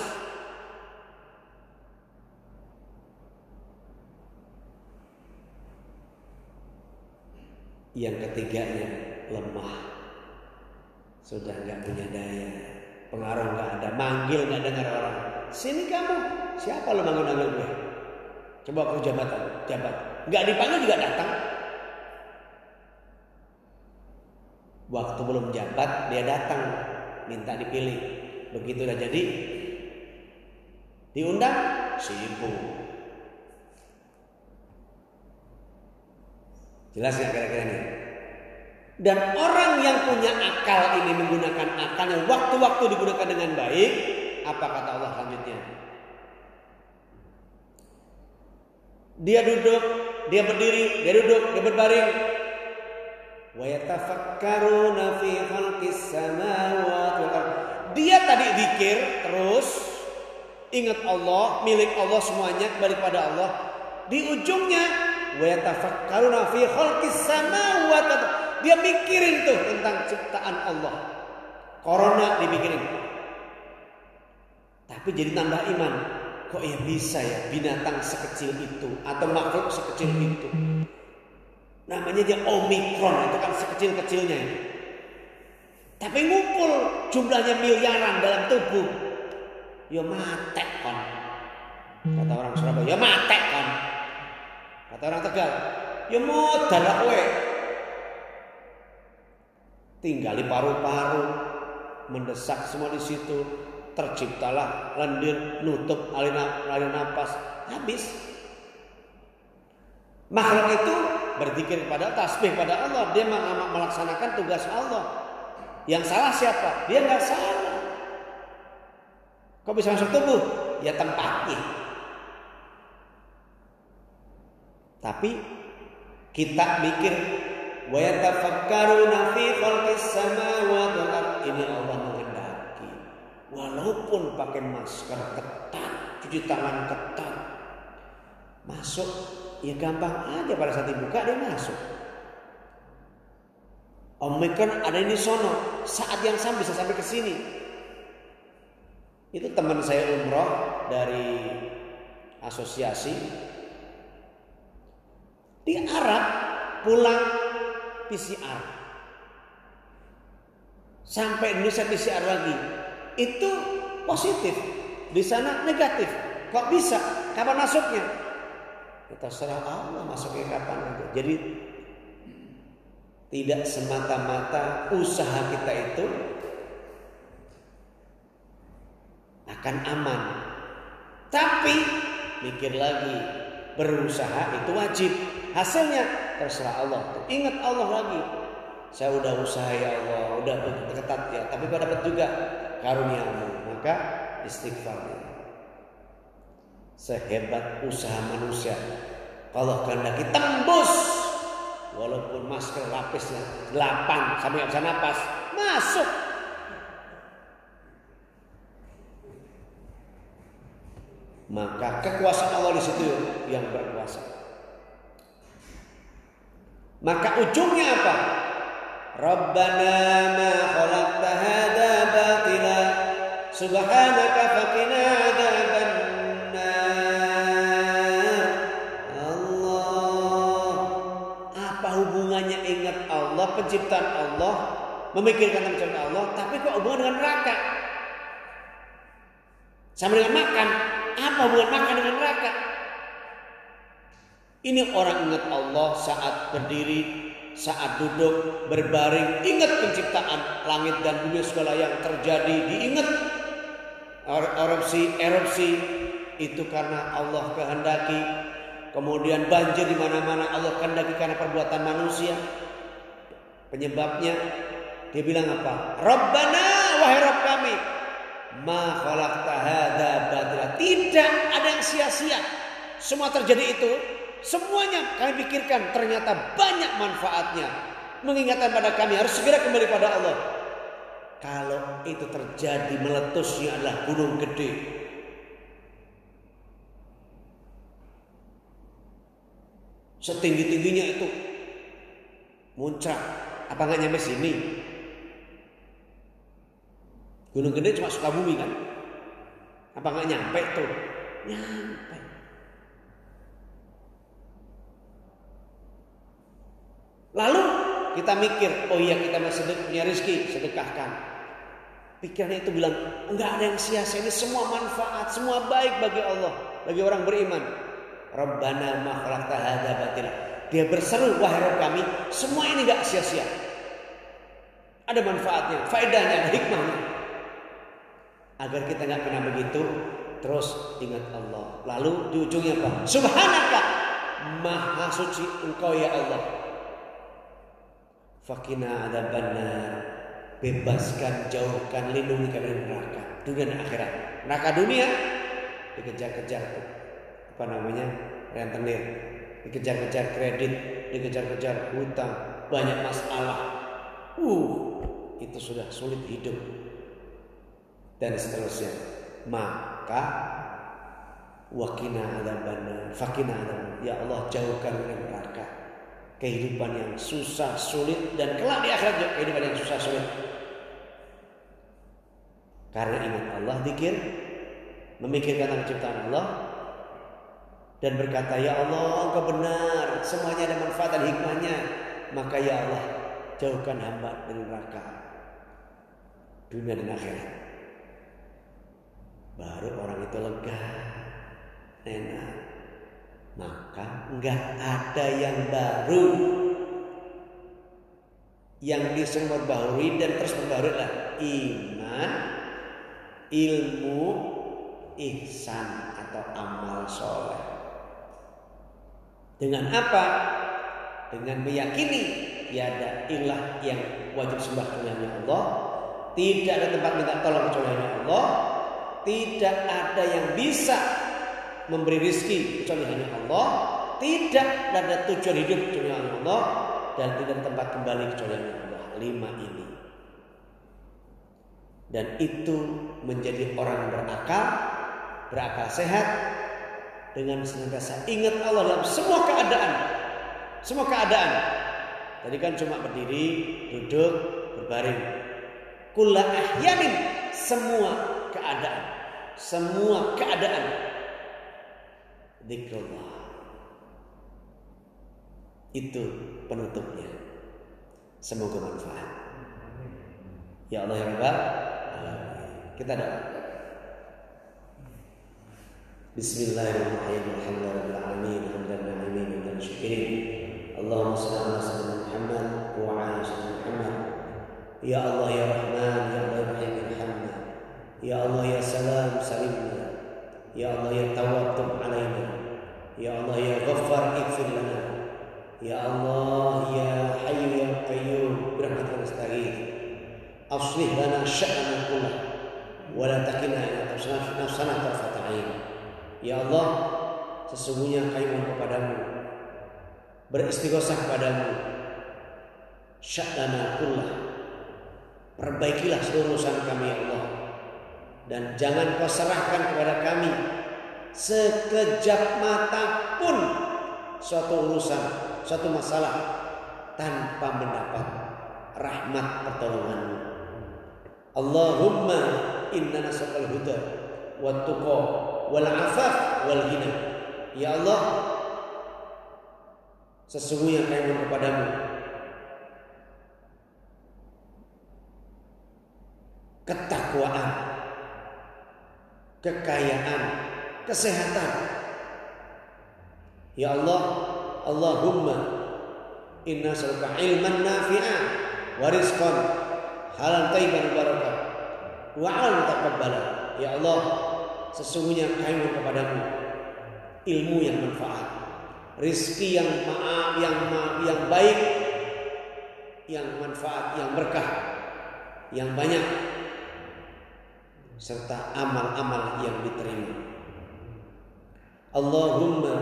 Yang ketiganya lemah, sudah nggak punya daya, pengaruh nggak ada, manggil nggak dengar orang. Sini kamu, siapa lo manggil gue? Coba aku jabat, nggak dipanggil juga datang. Waktu belum jabat dia datang, minta dipilih. Begitu udah jadi, diundang, sibuk. Jelas nggak kira-kira ini? Dan orang yang punya akal ini menggunakan akalnya, waktu-waktu digunakan dengan baik, apa kata Allah selanjutnya? Dia duduk, dia berdiri, dia duduk, dia berbaring. Wa yatafakkaruna fi khalqis samawati wal ardh. Dia tadi zikir terus, ingat Allah, milik Allah semuanya, kembali pada Allah. Di ujungnya wa yatafakkaruna fi khalqis samawati. Dia mikirin tuh tentang ciptaan Allah. Corona dipikirin. Tapi jadi tambah iman. Kok ya bisa ya binatang sekecil itu atau makhluk sekecil itu. Namanya dia Omikron, itu kan sekecil-kecilnya. Tapi ngumpul jumlahnya miliaran dalam tubuh. Ya matek kon. Kata orang Surabaya, ya matek kon. Kata orang Tegal, ya modal lah kowe. Tinggali paru-paru, mendesak semua di situ, terciptalah lendir, nutup aliran napas, habis. Makhluk itu berzikir kepada tasbih pada Allah, dia melaksanakan tugas Allah. Yang salah siapa? Dia nggak salah. Kok bisa masuk tubuh? Ya tempatnya. Tapi kita mikir wa yatafakkaruna fi khalqis samawati wal ardh. Ini Allah menghendaki. Walaupun pakai masker ketat, cuci tangan ketat, masuk ya gampang aja, pada saat dibuka dia masuk. Omikron ada di sono, saat yang sama bisa sampai ke sini. Itu teman saya umroh dari asosiasi di Arab, pulang PCR, sampai Indonesia PCR lagi, itu positif, di sana negatif. Kok bisa? Kapan masuknya? Kita serah Allah masuknya kapan aja. Jadi tidak semata-mata usaha kita itu akan aman. Tapi mikir lagi, berusaha itu wajib. Hasilnya terserah Allah. Ingat Allah lagi. Saya udah usaha ya Allah, udah ketat ya, tapi kok dapat juga karunia-Mu. Maka istighfar. Sehebat usaha manusia, kalau kehendaki tembus, walaupun masker lapisnya 8 sampai nggak bisa napas, masuk. Maka kekuasaan Allah di situ yang berkuasa. Maka ujungnya apa? Rabbana ma khalaqta hadza batila subhanaka faqina adzaban nar. Allah, apa hubungannya ingat Allah, penciptaan Allah, memikirkan penciptaan Allah, tapi kok hubungan dengan neraka? Sama dengan makan. Apa hubungan makan dengan neraka? Ini orang ingat Allah saat berdiri, saat duduk, berbaring, ingat penciptaan langit dan bumi segala yang terjadi, diingat. erupsi itu karena Allah kehendaki. Kemudian banjir di mana-mana Allah kehendaki karena perbuatan manusia. Penyebabnya dia bilang apa? Rabbana, wahai Rabb kami, ma khalaqta hadza batila. Tidak ada yang sia-sia. Semua terjadi itu, semuanya kami pikirkan ternyata banyak manfaatnya. Mengingatkan pada kami harus segera kembali pada Allah. Kalau itu terjadi, meletusnya adalah gunung gede. Setinggi-tingginya itu muncrat. Apa nggak nyampe sini? Gunung gede cuma Sukabumi kan? Apa nggak nyampe tuh? Nyampe. Lalu kita mikir, oh iya kita masih punya rezeki, sedekahkan. Pikirannya itu bilang, enggak ada yang sia-sia, ini semua manfaat, semua baik bagi Allah, bagi orang beriman. Rabbana ma khalaqta hadza batila. Dia berseru, wahai Rabb kami, semua ini enggak sia-sia. Ada manfaatnya, faedahnya, ada hikmahnya. Agar kita enggak kena begitu, terus ingat Allah. Lalu di ujungnya apa? Subhanaka, maha suci Engkau ya Allah. Fakina adzabannar, bebaskan, jauhkan, lindungi kami dari neraka dunia dan akhirat. Neraka dunia dikejar-kejar rentenir, dikejar-kejar kredit, dikejar-kejar hutang, banyak masalah. Itu sudah sulit hidup dan seterusnya. Maka wakina adzabannar, fakina adzabannar, ya Allah jauhkan dari neraka. Kehidupan yang susah, sulit, dan kelak di akhirat juga kehidupan yang susah, sulit. Karena ingat Allah, zikir, memikirkan tentang ciptaan Allah, dan berkata, ya Allah Engkau benar, semuanya ada manfaat dan hikmahnya. Maka ya Allah, jauhkan hamba dari neraka dunia dan akhirat. Baru orang itu lega, enak. Maka enggak ada yang baru. Yang disuruh memperbaharui dan terus memperbaharui adalah iman, ilmu, ihsan atau amal soleh. Dengan apa? Dengan meyakini tiada ilah yang wajib sembah kecuali Allah, tidak ada tempat minta tolong kecuali Allah, tidak ada yang bisa memberi rizki kecuali hanya Allah, tidak ada tujuan hidup kecuali hanya Allah, dan tidak ada tempat kembali kecuali hanya Allah. 5 ini. Dan itu menjadi orang berakal sehat, dengan senantiasa ingat Allah dalam semua keadaan. Semua keadaan. Tadi kan cuma berdiri, duduk, berbaring. Kulla ahyanin, semua keadaan. Semua keadaan. Zikrullah. Itu penutupnya. Semoga manfaat. Ya Allah ya Rabbal Alamin. Kita doa. Bismillahirrahmanirrahim. Alhamdulillahirabbil alamin. Hamdan na'imin dan syukirin. Allahumma shalli ala sayyidina Muhammad wa ala sayyidina Muhammad. Ya Allah ya Rahman, ya Allah ya Rahim irhamna. Ya Allah ya Salam salimna. Ya Allah ya Tawwab alaina. Ya Allah ya Ghaffar ighfir lana. Ya Allah ya Hayyu ya Qayyum birahmatika nastaghith. Aslih lana sya'nana kullah wa la takilna ila nafsana tarfata 'ain. Ya Allah, sesungguhnya kami mohon kepadamu, beristighosah kepadamu, sya'nana kullah, perbaikilah seluruh urusan kami ya Allah, dan jangan kau serahkan kepada kami sekejap mata pun suatu urusan, suatu masalah tanpa mendapat rahmat pertolonganmu. Allahumma inna nas'alukal huda wat tuqa wal afaf wal ghina. Ya Allah, sesungguhnya kami mohon kepadamu ketakwaan, kekayaan, kesehatan. Ya Allah, Allahumma inna nas'aluka ilman nafi'an wa rizqan halalan thayyiban barakah wa 'amalan mutaqabbalan. Ya Allah, sesungguhnya kami mohon kepadamu ilmu yang manfaat, rizki yang baik, yang manfaat, yang berkah, yang banyak, serta amal-amal yang diterima. Allahumma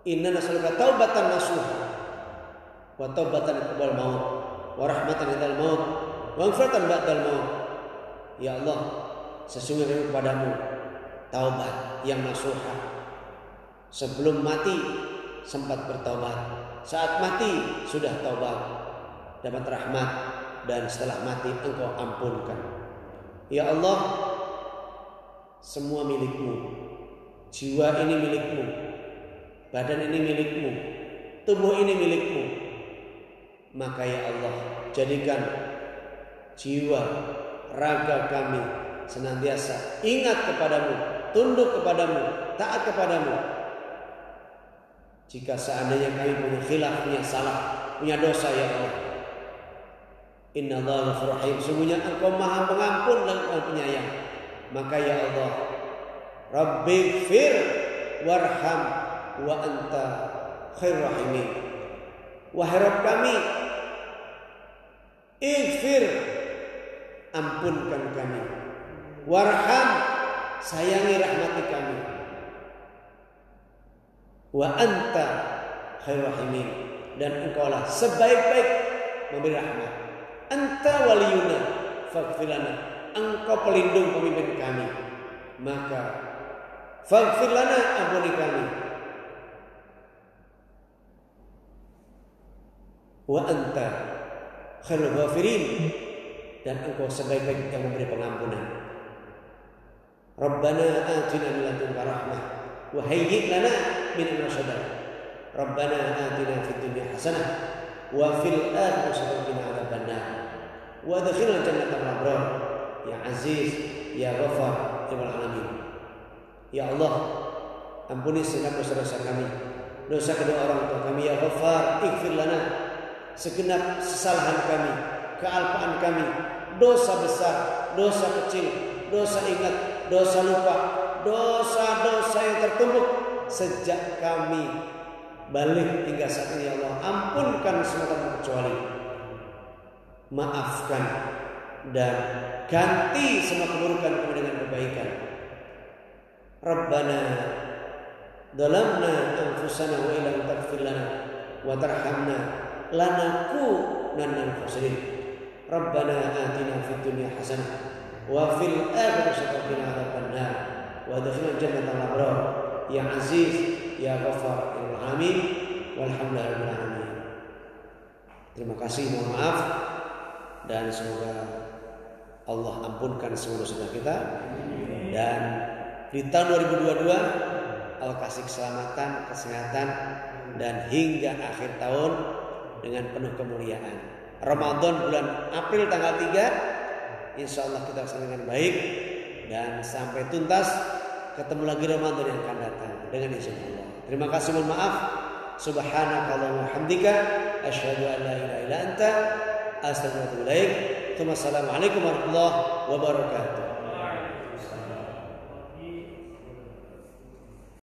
inna nas'aluka taubatan nasuha wa taubatan qabla maut wa rahmatan indal maut wa maghfiratan ba'dal maut. Ya Allah, sesungguhnya kami kepadamu taubat yang nasuha. Sebelum mati sempat bertaubat, saat mati sudah taubat, dapat rahmat, dan setelah mati engkau ampunkan. Ya Allah, semua milikmu, jiwa ini milikmu, badan ini milikmu, tubuh ini milikmu. Maka ya Allah, jadikan jiwa, raga kami senantiasa ingat kepadamu, tunduk kepadamu, taat kepadamu. Jika seandainya kami punya khilaf, punya salah, punya dosa, ya Allah, Innallaha ghafurur rahim, sungguhnya engkau maha pengampun dan maha penyayang. Maka ya Allah, Rabbighfir warham wa anta khairur rahimin. Wahai Rabb kami, ighfir, ampunkan kami, warham, sayangi, rahmati kami, wa anta khairur rahimin, dan engkaulah sebaik-baik memberi rahmat. Anta waliyuna faghfir lana, engkau pelindung pemimpin kami, maka faghfir lana, ampuni kami. Wa anta khairul ghafirin, dan engkau sebaik-baik yang memberi pengampunan. Rabbana atina min ladunka rahmah wa hayyi' lana min amrina rashada. Rabbana atina fid dunya hasanah wa fil akhirati hasanah wa qina adzabannar. Wa adkhilna jannatal abrar ya aziz ya ghafar ya alamin. Ya Allah, ampuni segenap dosa-dosa kami, dosa kedua orang tua kami. Ya Ghafar, ighfir lana, segenap kesalahan kami, kealpaan kami, dosa besar, dosa kecil, dosa ingat, dosa lupa, dosa-dosa yang tertumpuk sejak kami balik hingga saat ini. Ya Allah, ampunkan semua tanpa kecuali, maafkan dan ganti semua keburukan kami dengan kebaikan. Rabbana dhalamna anfusana wa illam taghfir lana wa tarhamna lanakunanna minal khasirin. Rabbana atina fid dunya hasanah wa fil akhirati hasanah wa qina adzabannar wa adkhilna jannatal abrar ya aziz ya ghafar ya alamin walhamdulillahi rabbil alamin. Terima kasih, mohon maaf, dan semoga Allah ampunkan semua dosa kita, dan di tahun 2022 Allah kasih keselamatan, kesehatan, dan hingga akhir tahun dengan penuh kemuliaan. Ramadan bulan April tanggal 3 insya Allah kita laksanakan dengan baik, dan sampai tuntas ketemu lagi Ramadan yang akan datang dengan izin Allah. Terima kasih, mohon maaf. Subhanakallahumma wa hamdika asyhadu an la ilaha illa anta astaghfiruka wa atubu ilaik. Assalamualaikum warahmatullahi wabarakatuh.